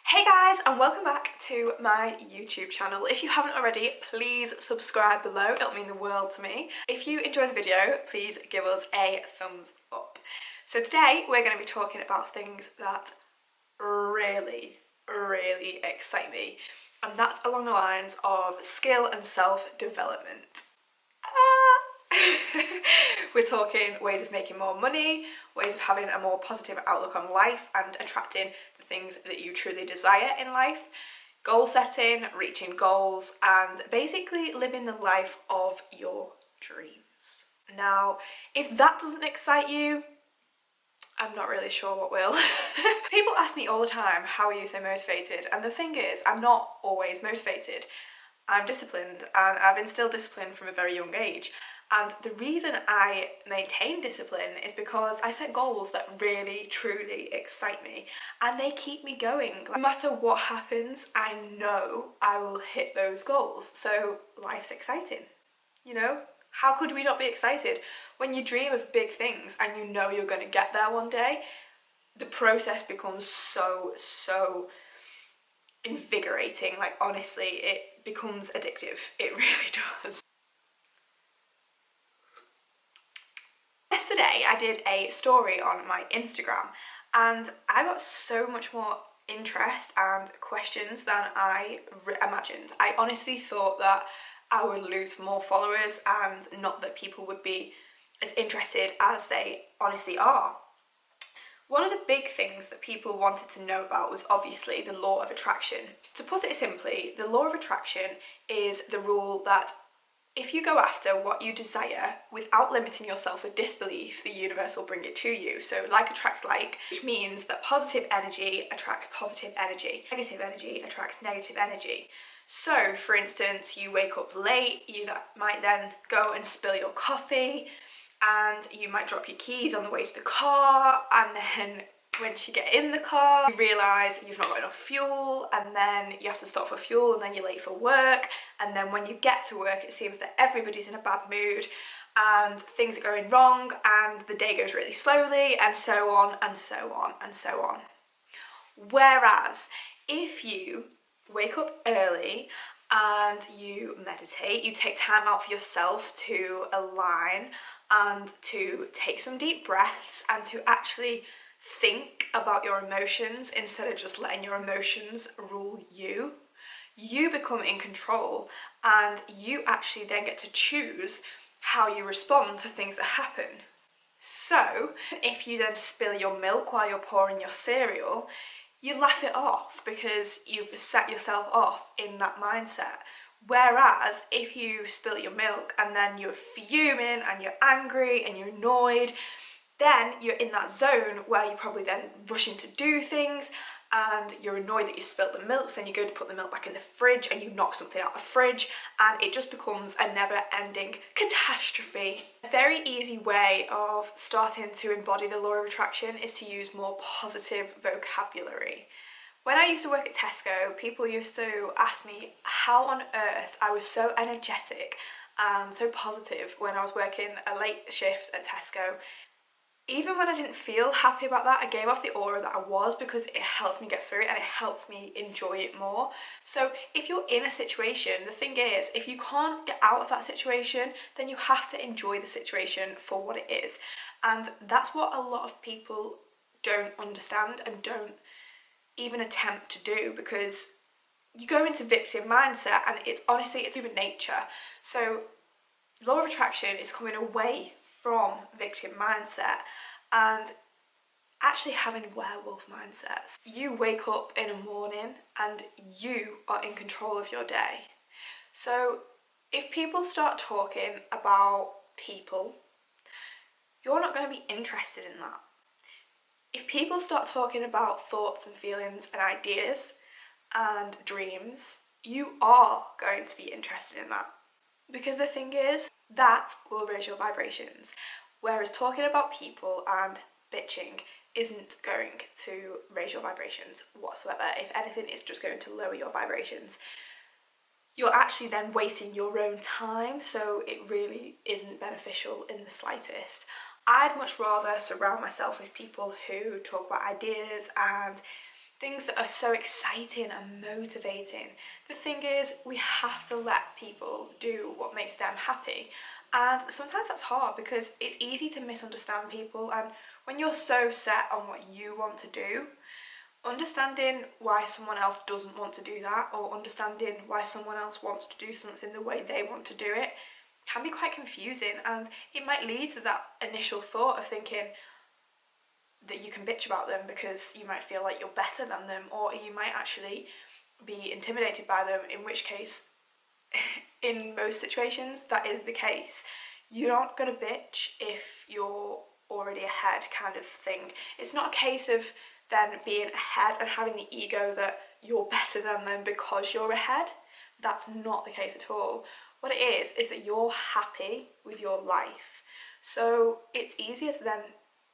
Hey guys, and welcome back to my YouTube channel. If you haven't already, please subscribe below. It'll mean the world to me. If you enjoyed the video, please give us a thumbs up. So today we're going to be talking about things that really excite me, and that's along the lines of skill and self-development. We're talking ways of making more money, ways of having a more positive outlook on life and attracting the things that you truly desire in life, goal setting, reaching goals, and basically living the life of your dreams. Now, if that doesn't excite you, I'm not really sure what will. People ask me all the time, how are you so motivated? And the thing is, I'm not always motivated. I'm disciplined, and I've instilled discipline from a very young age. And the reason I maintain discipline is because I set goals that really, truly excite me, and they keep me going. No matter what happens, I know I will hit those goals. So life's exciting, you know? How could we not be excited? When you dream of big things and you know you're going to get there one day, the process becomes so invigorating. Like, honestly, it becomes addictive. It really does. Yesterday I did a story on my Instagram and I got so much more interest and questions than I imagined. I honestly thought that I would lose more followers and not that people would be as interested as they honestly are. One of the big things that people wanted to know about was obviously the law of attraction. To put it simply, the law of attraction is the rule that if you go after what you desire without limiting yourself with disbelief, the universe will bring it to you. So like attracts like, which means that positive energy attracts positive energy. Negative energy attracts negative energy. So for instance, you wake up late, you might then go and spill your coffee, and you might drop your keys on the way to the car, and then once you get in the car, you realise you've not got enough fuel, and then you have to stop for fuel, and then you're late for work, and then when you get to work it seems that everybody's in a bad mood and things are going wrong and the day goes really slowly, and so on and so on and so on. Whereas if you wake up early and you meditate, you take time out for yourself to align and to take some deep breaths and to actually think about your emotions instead of just letting your emotions rule you, you become in control, and you actually then get to choose how you respond to things that happen. So if you then spill your milk while you're pouring your cereal, you laugh it off because you've set yourself off in that mindset. Whereas if you spill your milk and then you're fuming and you're angry and you're annoyed, then you're in that zone where you're probably then rushing to do things and you're annoyed that you spilled the milk, so then you go to put the milk back in the fridge and you knock something out the fridge, and it just becomes a never-ending catastrophe. A very easy way of starting to embody the law of attraction is to use more positive vocabulary. When I used to work at Tesco, people used to ask me how on earth I was so energetic and so positive when I was working a late shift at Tesco. Even when I didn't feel happy about that, I gave off the aura that I was, because it helped me get through it and it helped me enjoy it more. So if you're in a situation, the thing is, if you can't get out of that situation, then you have to enjoy the situation for what it is. And that's what a lot of people don't understand and don't even attempt to do, because you go into victim mindset and it's human nature. So law of attraction is coming away from victim mindset and actually having werewolf mindsets. You wake up in a morning and you are in control of your day. So if people start talking about people, you're not going to be interested in that. If people start talking about thoughts and feelings and ideas and dreams, you are going to be interested in that. Because the thing is, that will raise your vibrations. Whereas talking about people and bitching isn't going to raise your vibrations whatsoever. If anything, it's just going to lower your vibrations. You're actually then wasting your own time, so it really isn't beneficial in the slightest. I'd much rather surround myself with people who talk about ideas and things that are so exciting and motivating. The thing is, we have to let people do what makes them happy. And sometimes that's hard because it's easy to misunderstand people, and when you're so set on what you want to do, understanding why someone else doesn't want to do that, or understanding why someone else wants to do something the way they want to do it, can be quite confusing, and it might lead to that initial thought of thinking that you can bitch about them because you might feel like you're better than them, or you might actually be intimidated by them, in which case, in most situations, that is the case. You're not going to bitch if you're already ahead, kind of thing. It's not a case of then being ahead and having the ego that you're better than them because you're ahead. That's not the case at all. What it is that you're happy with your life. So it's easier to then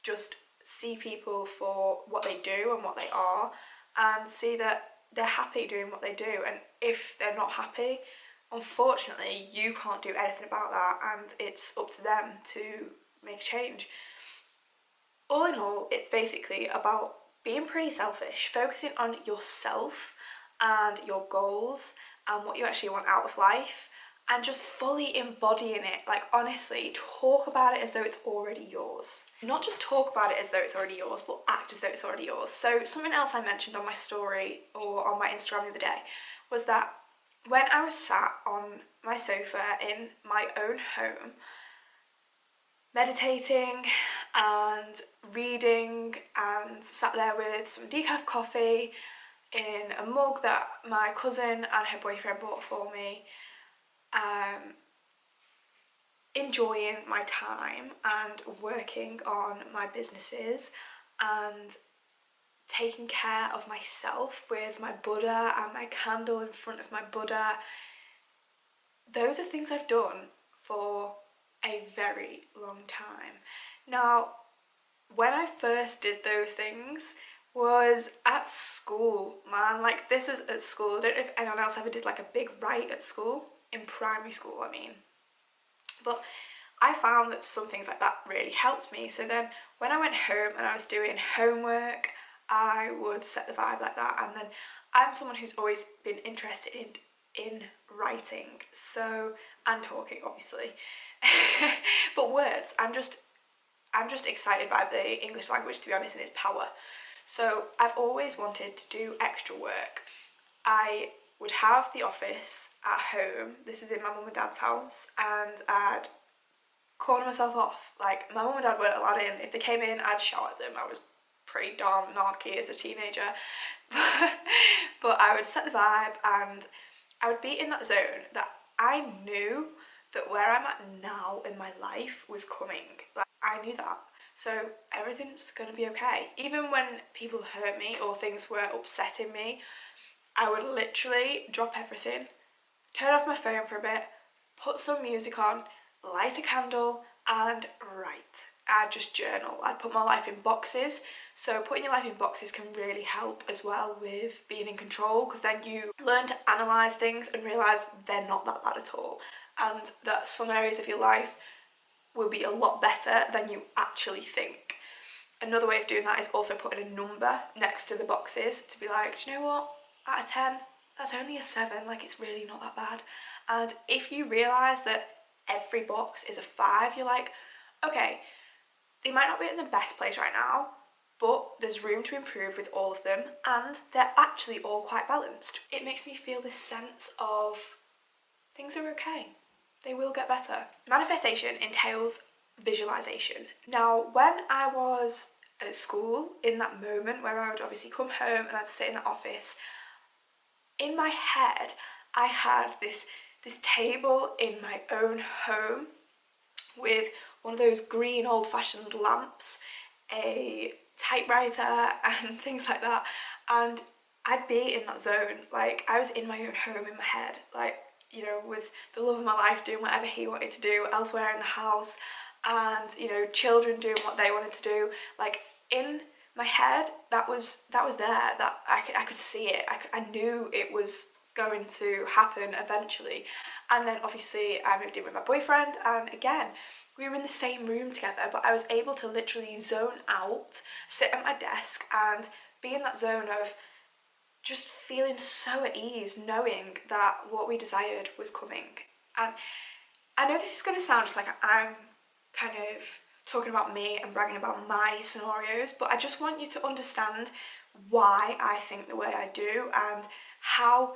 just see people for what they do and what they are, and see that they're happy doing what they do. And if they're not happy, unfortunately, you can't do anything about that, and it's up to them to make a change. All in all, it's basically about being pretty selfish, focusing on yourself and your goals and what you actually want out of life, and just fully embodying it. Like, honestly, talk about it as though it's already yours. Not just talk about it as though it's already yours, but act as though it's already yours. So something else I mentioned on my story or on my Instagram the other day was that when I was sat on my sofa in my own home, meditating and reading, and sat there with some decaf coffee in a mug that my cousin and her boyfriend bought for me, enjoying my time and working on my businesses and taking care of myself with my Buddha and my candle in front of my Buddha. Those are things I've done for a very long time. Now, when I first did those things was at school, man. Like, this is at school. I don't know if anyone else ever did like a big rite at school, in primary school I mean. But I found that some things like that really helped me. So then when I went home and I was doing homework, I would set the vibe like that. And then I'm someone who's always been interested in writing, so, and talking obviously. But words, I'm just excited by the English language, to be honest, and its power. So I've always wanted to do extra work. I would have the office at home. This is in my mum and dad's house, and I'd corner myself off. Like, my mum and dad weren't allowed in. If they came in, I'd shout at them. I was pretty darn narky as a teenager. But I would set the vibe, and I would be in that zone that I knew that where I'm at now in my life was coming. Like, I knew that. So everything's gonna be okay. Even when people hurt me or things were upsetting me, I would literally drop everything, turn off my phone for a bit, put some music on, light a candle, and write. I'd just journal. I'd put my life in boxes. So putting your life in boxes can really help as well with being in control, because then you learn to analyse things and realise they're not that bad at all, and that some areas of your life will be a lot better than you actually think. Another way of doing that is also putting a number next to the boxes to be like, do you know what, out of 10, that's only a 7, like, it's really not that bad. And if you realise that every box is a 5, you're like, okay, they might not be in the best place right now, but there's room to improve with all of them, and they're actually all quite balanced. It makes me feel this sense of things are okay. They will get better. Manifestation entails visualization. Now, when I was at school, in that moment where I would obviously come home and I'd sit in the office, in my head, I had this table in my own home with one of those green old-fashioned lamps, a typewriter and things like that, and I'd be in that zone. Like, I was in my own home in my head, like, you know, with the love of my life doing whatever he wanted to do elsewhere in the house, and, you know, children doing what they wanted to do. Like, in my head, that was there, that I could see it. I knew it was going to happen eventually. And then obviously I moved in with my boyfriend, and again, we were in the same room together, but I was able to literally zone out, sit at my desk and be in that zone of just feeling so at ease knowing that what we desired was coming. And I know this is going to sound just like I'm kind of talking about me and bragging about my scenarios, but I just want you to understand why I think the way I do and how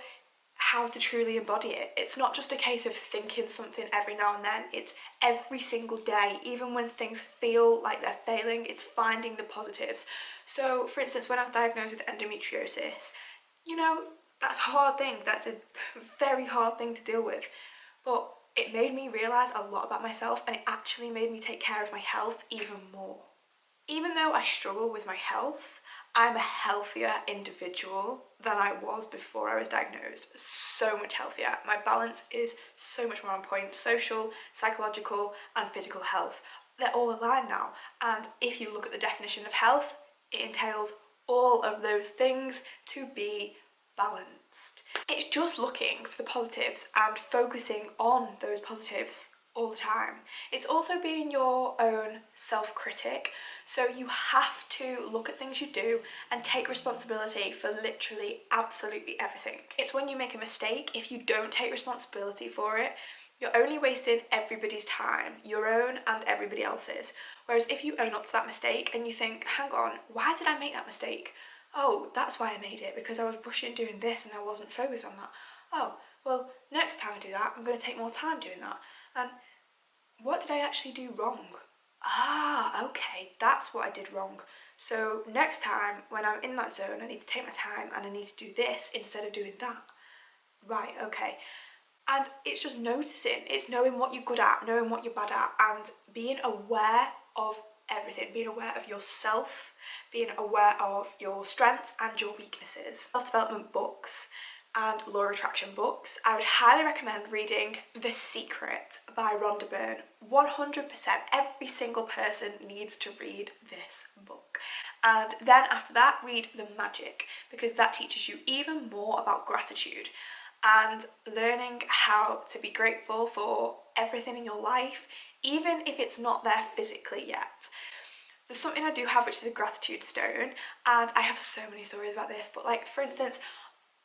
to truly embody it. It's not just a case of thinking something every now and then, it's every single day. Even when things feel like they're failing, it's finding the positives. So for instance, when I was diagnosed with endometriosis, you know, that's a hard thing, that's a very hard thing to deal with, but it made me realise a lot about myself, and it actually made me take care of my health even more. Even though I struggle with my health, I'm a healthier individual than I was before I was diagnosed. So much healthier. My balance is so much more on point. Social, psychological, and physical health, they're all aligned now. And if you look at the definition of health, it entails all of those things to be balanced. It's just looking for the positives and focusing on those positives all the time. It's also being your own self-critic, so you have to look at things you do and take responsibility for literally absolutely everything. It's when you make a mistake, if you don't take responsibility for it, you're only wasting everybody's time, your own and everybody else's. Whereas if you own up to that mistake and you think, hang on, why did I make that mistake? Oh, that's why I made it, because I was rushing doing this and I wasn't focused on that. Oh, well, next time I do that, I'm going to take more time doing that. And what did I actually do wrong? Ah, okay, that's what I did wrong. So next time when I'm in that zone, I need to take my time and I need to do this instead of doing that. Right, okay. And it's just noticing, it's knowing what you're good at, knowing what you're bad at, and being aware of everything, being aware of yourself, being aware of your strengths and your weaknesses. Self-development books and law of attraction books, I would highly recommend reading The Secret by Rhonda Byrne. 100%, every single person needs to read this book. And then after that, read The Magic, because that teaches you even more about gratitude and learning how to be grateful for everything in your life, even if it's not there physically yet. There's something I do have which is a gratitude stone, and I have so many stories about this, but like for instance,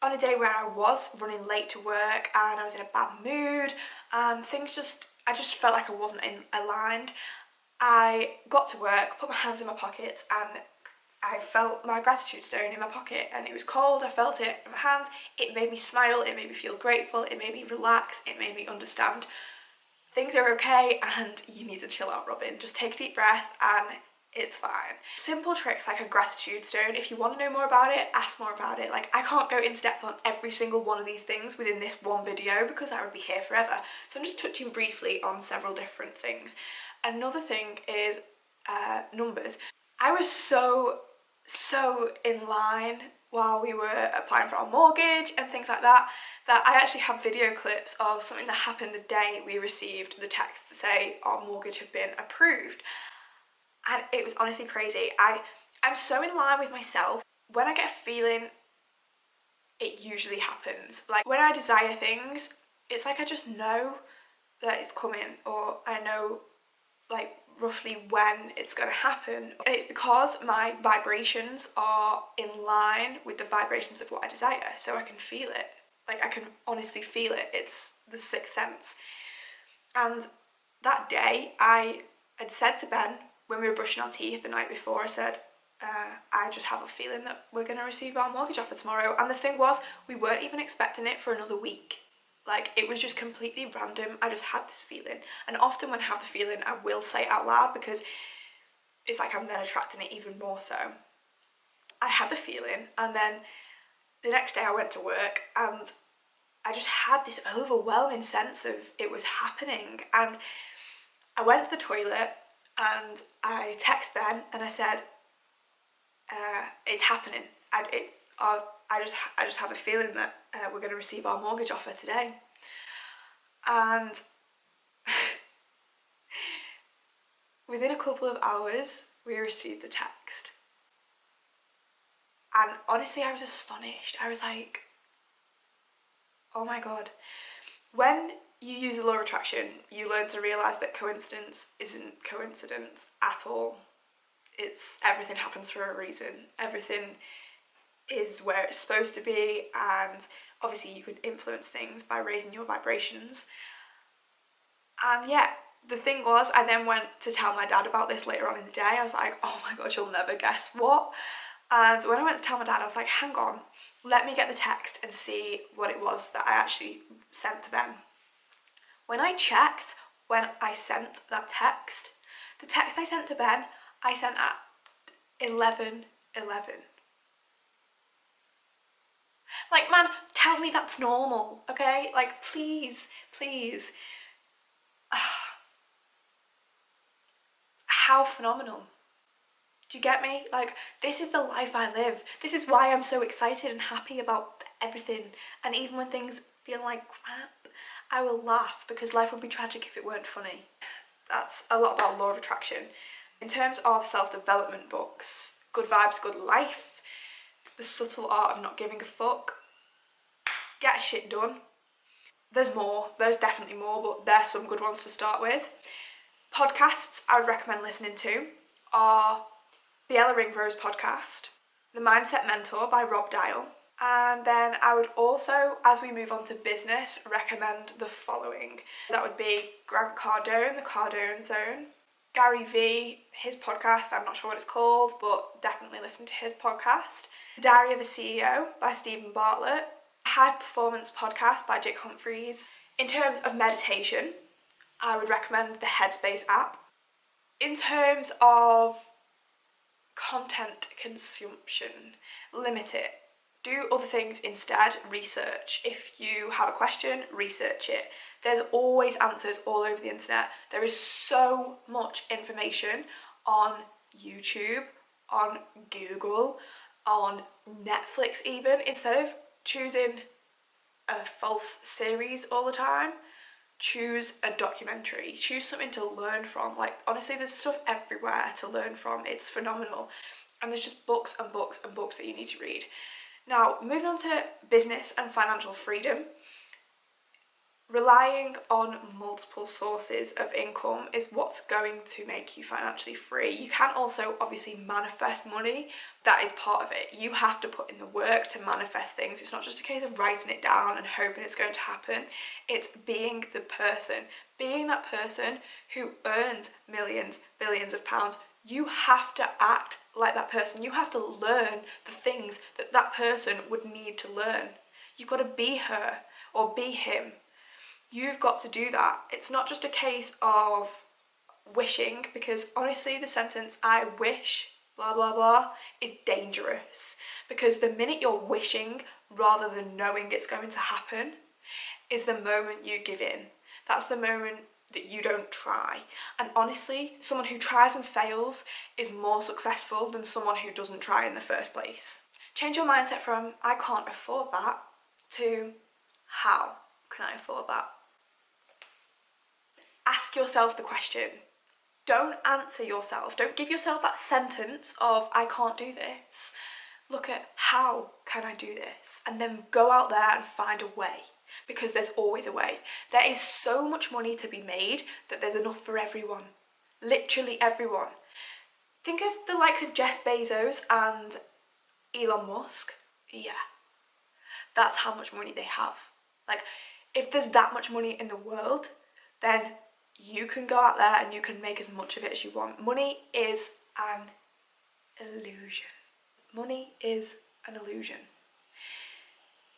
on a day where I was running late to work and I was in a bad mood and I just felt like I wasn't aligned, I got to work, put my hands in my pockets, and I felt my gratitude stone in my pocket, and it was cold, I felt it in my hands, it made me smile, it made me feel grateful, it made me relax, it made me understand things are okay and you need to chill out, Robin. Just take a deep breath and it's fine. Simple tricks like a gratitude stone, if you want to know more about it, ask more about it. Like, I can't go into depth on every single one of these things within this one video because I would be here forever. So I'm just touching briefly on several different things. Another thing is numbers. I was so in line while we were applying for our mortgage and things like that, that I actually have video clips of something that happened the day we received the text to say our mortgage had been approved. And it was honestly crazy. I'm so in line with myself. When I get a feeling, it usually happens. Like when I desire things, it's like I just know that it's coming, or I know like roughly when it's going to happen. And it's because my vibrations are in line with the vibrations of what I desire, so I can feel it. Like I can honestly feel it. It's the sixth sense. And that day I had said to Ben, when we were brushing our teeth the night before, I said, I just have a feeling that we're going to receive our mortgage offer tomorrow. And the thing was, we weren't even expecting it for another week. Like, it was just completely random. I just had this feeling. And often when I have the feeling, I will say it out loud because it's like I'm then attracting it even more so. I had the feeling, and then the next day I went to work and I just had this overwhelming sense of it was happening. And I went to the toilet and I texted Ben and I said, it's happening. I just have a feeling that we're going to receive our mortgage offer today. And within a couple of hours, we received the text. And honestly, I was astonished. I was like, oh my God. When you use the law of attraction, you learn to realise that coincidence isn't coincidence at all. It's everything happens for a reason. Everything is where it's supposed to be, and obviously you can influence things by raising your vibrations. And yeah, the thing was, I then went to tell my dad about this later on in the day. I was like, oh my gosh, you'll never guess what. And when I went to tell my dad, I was like, hang on, let me get the text and see what it was that I actually sent to them. When I checked when I sent that text, the text I sent to Ben, I sent at 11:11. Like, man, tell me that's normal, okay? Like, please, please. How phenomenal. Do you get me? Like, this is the life I live. This is why I'm so excited and happy about everything. And even when things feel like crap, I will laugh, because life would be tragic if it weren't funny. That's a lot about law of attraction. In terms of self-development books, Good Vibes, Good Life, The Subtle Art of Not Giving a Fuck, Get Shit Done. There's more, there's definitely more, but there's some good ones to start with. Podcasts I would recommend listening to are the Ella Ringrose podcast, The Mindset Mentor by Rob Dial, and then I would also, as we move on to business, recommend the following. That would be Grant Cardone, The Cardone Zone, Gary V, his podcast, I'm not sure what it's called, but definitely listen to his podcast. The Diary of a CEO by Stephen Bartlett, High Performance Podcast by Jake Humphries. In terms of meditation, I would recommend the Headspace app. In terms of content consumption, limit it. Do other things instead. Research. If you have a question, research it. There's always answers all over the internet. There is so much information on YouTube, on Google, on Netflix even. Instead of choosing a false series all the time, choose a documentary. Choose something to learn from. Like, honestly, there's stuff everywhere to learn from. It's phenomenal. And there's just books and books and books that you need to read. Now, moving on to business and financial freedom, relying on multiple sources of income is what's going to make you financially free. You can also obviously manifest money. That is part of it. You have to put in the work to manifest things. It's not just a case of writing it down and hoping it's going to happen. It's being the person, being that person who earns millions, billions of pounds. You have to act like that person. You have to learn the things that that person would need to learn. You've got to be her or be him. You've got to do that. It's not just a case of wishing, because honestly the sentence I wish blah blah blah is dangerous, because the minute you're wishing rather than knowing it's going to happen is the moment you give in. That's the moment that you don't try. And honestly, someone who tries and fails is more successful than someone who doesn't try in the first place. Change your mindset from I can't afford that to how can I afford that? Ask yourself the question. Don't answer yourself. Don't give yourself that sentence of I can't do this. Look at how can I do this? And then go out there and find a way, because there's always a way. There is so much money to be made that there's enough for everyone. Literally everyone. Think of the likes of Jeff Bezos and Elon Musk. Yeah, that's how much money they have. Like, if there's that much money in the world, then you can go out there and you can make as much of it as you want. Money is an illusion. Money is an illusion.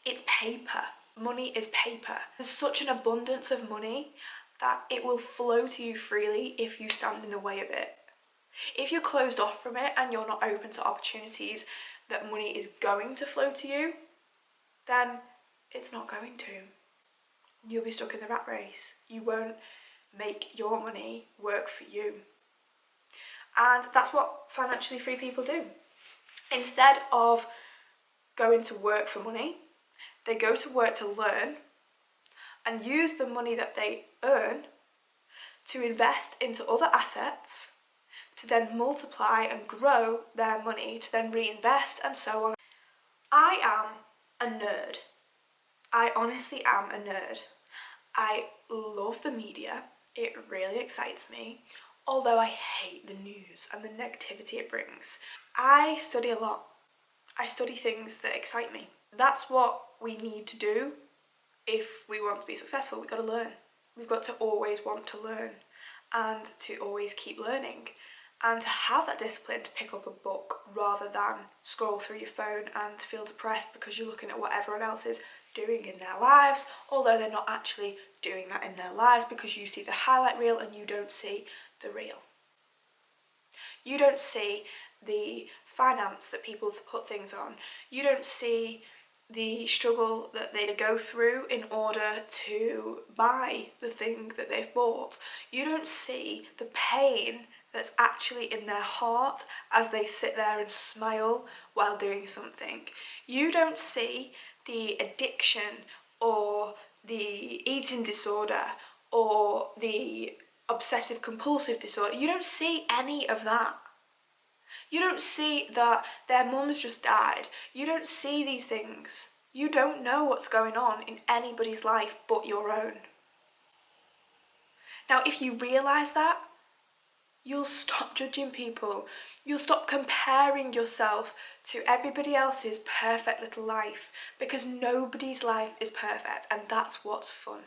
It's paper. Money is paper. There's such an abundance of money that it will flow to you freely if you stand in the way of it. If you're closed off from it and you're not open to opportunities that money is going to flow to you, then it's not going to. You'll be stuck in the rat race. You won't make your money work for you. And that's what financially free people do. Instead of going to work for money, they go to work to learn and use the money that they earn to invest into other assets, to then multiply and grow their money, to then reinvest, and so on. I am a nerd. I honestly am a nerd. I love the media. It really excites me, although I hate the news and the negativity it brings. I study a lot. I study things that excite me. That's what we need to do if we want to be successful. We've got to learn. We've got to always want to learn and to always keep learning and to have that discipline to pick up a book rather than scroll through your phone and feel depressed because you're looking at what everyone else is doing in their lives, although they're not actually doing that in their lives, because you see the highlight reel and you don't see the real. You don't see the finance that people put things on. You don't see the struggle that they go through in order to buy the thing that they've bought. You don't see the pain that's actually in their heart as they sit there and smile while doing something. You don't see the addiction or the eating disorder or the obsessive compulsive disorder. You don't see any of that. You don't see that their mum's just died. You don't see these things. You don't know what's going on in anybody's life but your own. Now, if you realise that, you'll stop judging people. You'll stop comparing yourself to everybody else's perfect little life, because nobody's life is perfect, and that's what's fun.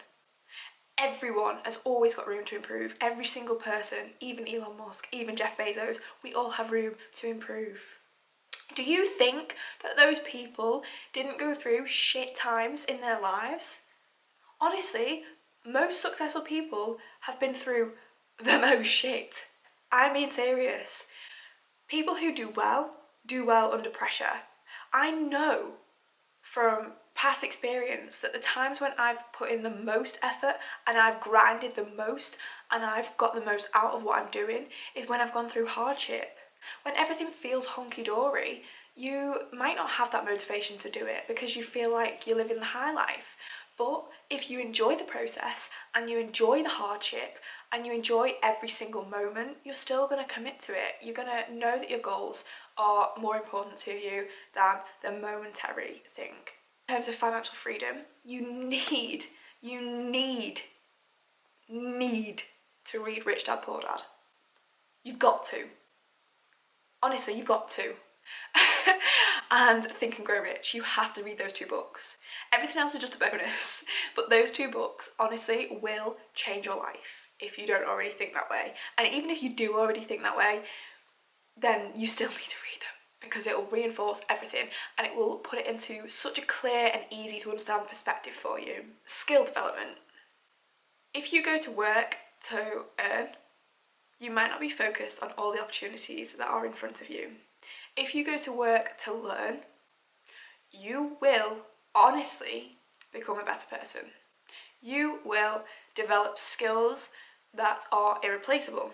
Everyone has always got room to improve. Every single person, even Elon Musk, even Jeff Bezos, we all have room to improve. Do you think that those people didn't go through shit times in their lives? Honestly, most successful people have been through the most shit. I'm being serious. People who do well under pressure. I know from past experience that the times when I've put in the most effort and I've grinded the most and I've got the most out of what I'm doing is when I've gone through hardship. When everything feels honky-dory, you might not have that motivation to do it because you feel like you're living the high life. But if you enjoy the process and you enjoy the hardship and you enjoy every single moment, you're still going to commit to it. You're going to know that your goals are more important to you than the momentary thing. In terms of financial freedom, you need to read Rich Dad Poor Dad. You've got to. Honestly, you've got to. And Think and Grow Rich. You have to read those two books. Everything else is just a bonus, but those two books honestly will change your life if you don't already think that way. And even if you do already think that way, then you still need to read them, because it will reinforce everything and it will put it into such a clear and easy to understand perspective for you. Skill development. If you go to work to earn, you might not be focused on all the opportunities that are in front of you. If you go to work to learn, you will honestly become a better person. You will develop skills that are irreplaceable.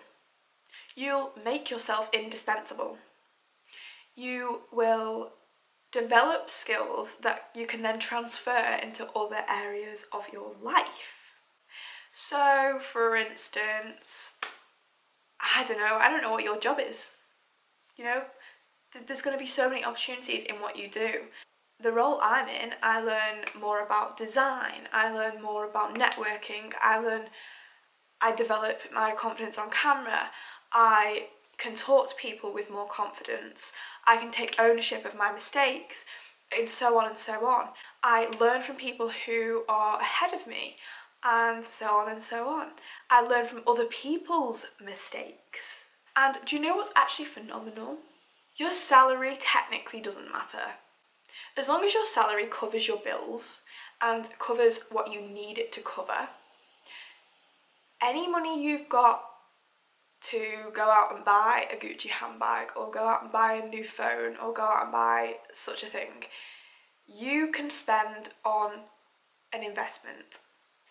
You'll make yourself indispensable. You will develop skills that you can then transfer into other areas of your life. So, for instance, I don't know what your job is. You know, there's going to be so many opportunities in what you do. The role I'm in, I learn more about design, I learn more about networking, I develop my confidence on camera, I can talk to people with more confidence, I can take ownership of my mistakes, and so on and so on. I learn from people who are ahead of me, and so on and so on. I learn from other people's mistakes. And do you know what's actually phenomenal? Your salary technically doesn't matter. As long as your salary covers your bills and covers what you need it to cover, any money you've got to go out and buy a Gucci handbag or go out and buy a new phone or go out and buy such a thing, you can spend on an investment.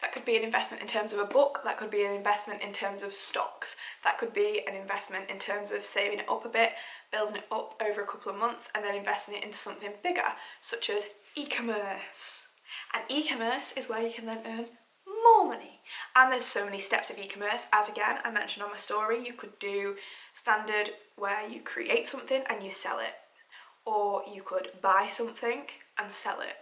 That could be an investment in terms of a book, that could be an investment in terms of stocks, that could be an investment in terms of saving it up a bit, building it up over a couple of months and then investing it into something bigger, such as e-commerce. And e-commerce is where you can then earn more money. And there's so many steps of e-commerce, as again I mentioned on my story. You could do standard where you create something and you sell it, or you could buy something and sell it,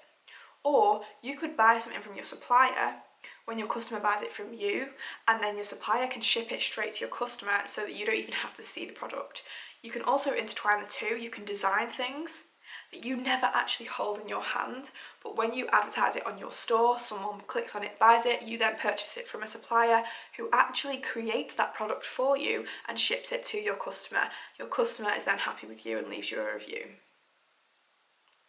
or you could buy something from your supplier when your customer buys it from you, and then your supplier can ship it straight to your customer so that you don't even have to see the product. You can also intertwine the two. You can design things that you never actually hold in your hand, but when you advertise it on your store, someone clicks on it, buys it, you then purchase it from a supplier who actually creates that product for you and ships it to your customer. Your customer is then happy with you and leaves you a review.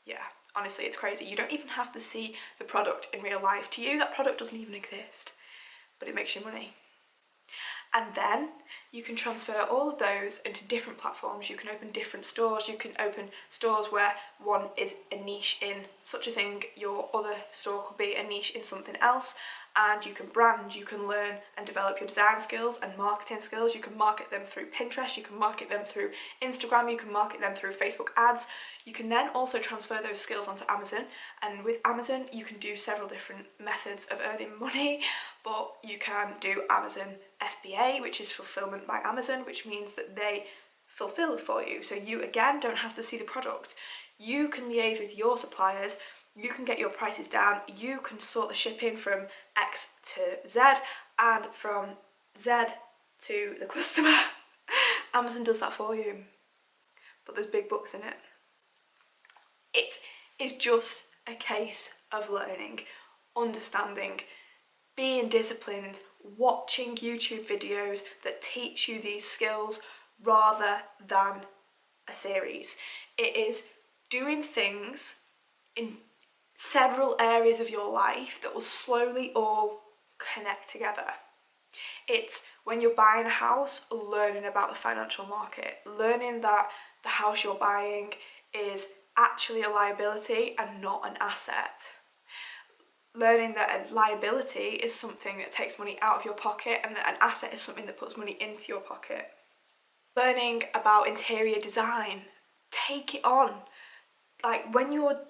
Yeah, honestly, it's crazy. You don't even have to see the product in real life. To you, that product doesn't even exist, but it makes you money. And then you can transfer all of those into different platforms. You can open different stores. You can open stores where one is a niche in such a thing, your other store could be a niche in something else. And you can brand, you can learn and develop your design skills and marketing skills. You can market them through Pinterest, you can market them through Instagram, you can market them through Facebook ads. You can then also transfer those skills onto Amazon, and with Amazon you can do several different methods of earning money, but you can do Amazon FBA, which is fulfillment by Amazon, which means that they fulfill for you. So you again don't have to see the product. You can liaise with your suppliers, you can get your prices down, you can sort the shipping from X to Z and from Z to the customer. Amazon does that for you, but there's big bucks in it. It is just a case of learning, understanding, being disciplined, watching YouTube videos that teach you these skills rather than a series. It is doing things in several areas of your life that will slowly all connect together. It's when you're buying a house, learning about the financial market, learning that the house you're buying is actually a liability and not an asset. Learning that a liability is something that takes money out of your pocket and that an asset is something that puts money into your pocket. Learning about interior design, take it on. Like when you're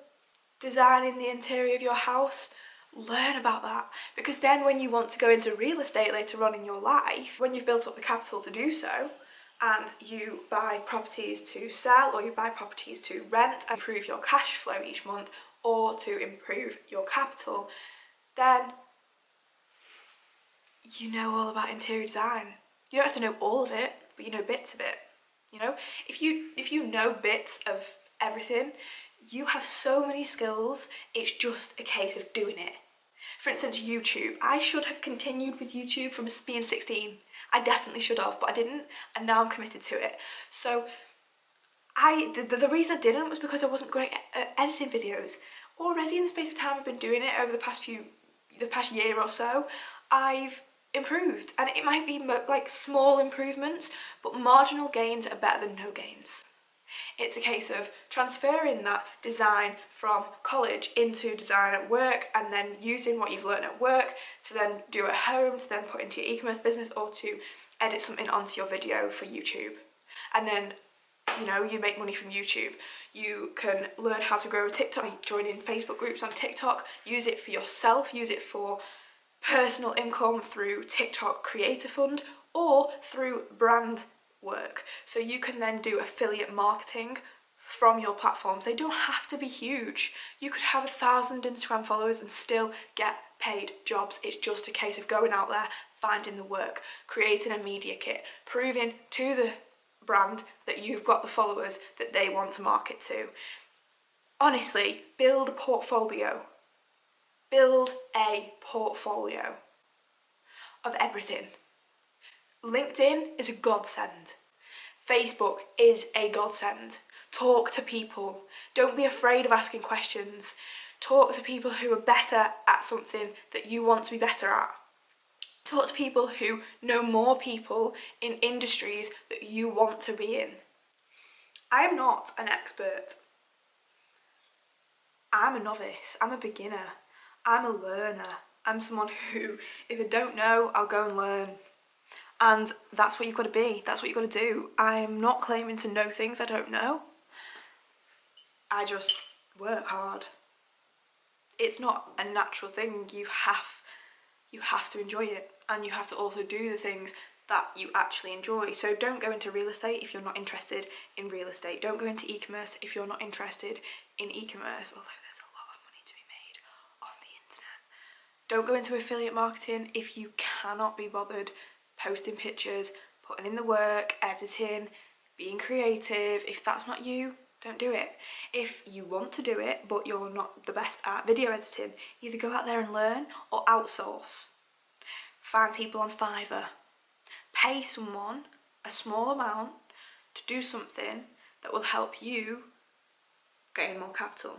designing the interior of your house, learn about that, because then when you want to go into real estate later on in your life, when you've built up the capital to do so, and you buy properties to sell or you buy properties to rent and improve your cash flow each month or to improve your capital, then you know all about interior design. You don't have to know all of it, but you know bits of it. You know, if you know bits of everything, you have so many skills, it's just a case of doing it. For instance, YouTube. I should have continued with YouTube from being 16. I definitely should have, but I didn't, and now I'm committed to it. So the reason I didn't was because I wasn't great at editing videos. Already in the space of time I've been doing it over the past year or so, I've improved, and it might be like small improvements, but marginal gains are better than no gains. It's a case of transferring that design from college into design at work, and then using what you've learned at work to then do at home, to then put into your e-commerce business or to edit something onto your video for YouTube. And then, you know, you make money from YouTube. You can learn how to grow a TikTok, join in Facebook groups on TikTok, use it for yourself, use it for personal income through TikTok Creator Fund or through brand work. So you can then do affiliate marketing from your platforms. They don't have to be huge. You could have 1,000 Instagram followers and still get paid jobs. It's just a case of going out there, finding the work, creating a media kit, proving to the brand that you've got the followers that they want to market to. Honestly, build a portfolio. Build a portfolio of everything. LinkedIn is a godsend. Facebook is a godsend. Talk to people. Don't be afraid of asking questions. Talk to people who are better at something that you want to be better at. Talk to people who know more people in industries that you want to be in. I am not an expert. I'm a novice. I'm a beginner. I'm a learner. I'm someone who, if I don't know, I'll go and learn. And that's what you've got to be. That's what you've got to do. I'm not claiming to know things I don't know. I just work hard. It's not a natural thing. You have to enjoy it, and you have to also do the things that you actually enjoy. So don't go into real estate if you're not interested in real estate. Don't go into e-commerce if you're not interested in e-commerce, although there's a lot of money to be made on the internet. Don't go into affiliate marketing if you cannot be bothered posting pictures, putting in the work, editing, being creative. If that's not you, don't do it. If you want to do it but you're not the best at video editing, either go out there and learn or outsource. Find people on Fiverr. Pay someone a small amount to do something that will help you gain more capital.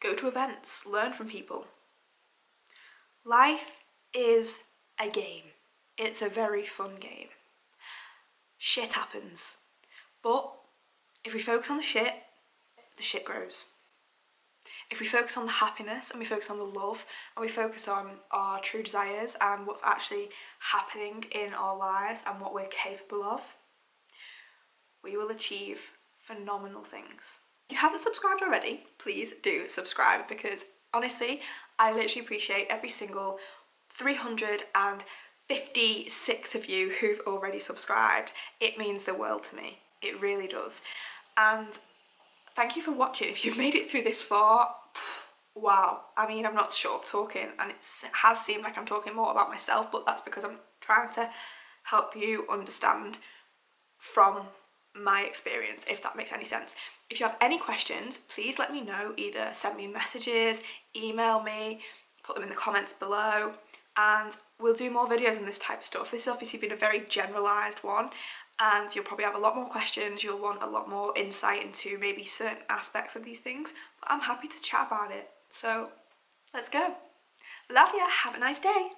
Go to events, learn from people. Life is a game. It's a very fun game. Shit happens. But if we focus on the shit grows. If we focus on the happiness and we focus on the love and we focus on our true desires and what's actually happening in our lives and what we're capable of, we will achieve phenomenal things. If you haven't subscribed already, please do subscribe, because honestly, I literally appreciate every single 356 of you who've already subscribed. It means the world to me. It really does. And thank you for watching. If you've made it through this far, wow. I mean, I'm not short talking, and it has seemed like I'm talking more about myself, but that's because I'm trying to help you understand from my experience, if that makes any sense. If you have any questions, please let me know. Either send me messages, email me, put them in the comments below, and we'll do more videos on this type of stuff. This has obviously been a very generalised one, and you'll probably have a lot more questions. You'll want a lot more insight into maybe certain aspects of these things, but I'm happy to chat about it. So let's go. Love ya, have a nice day.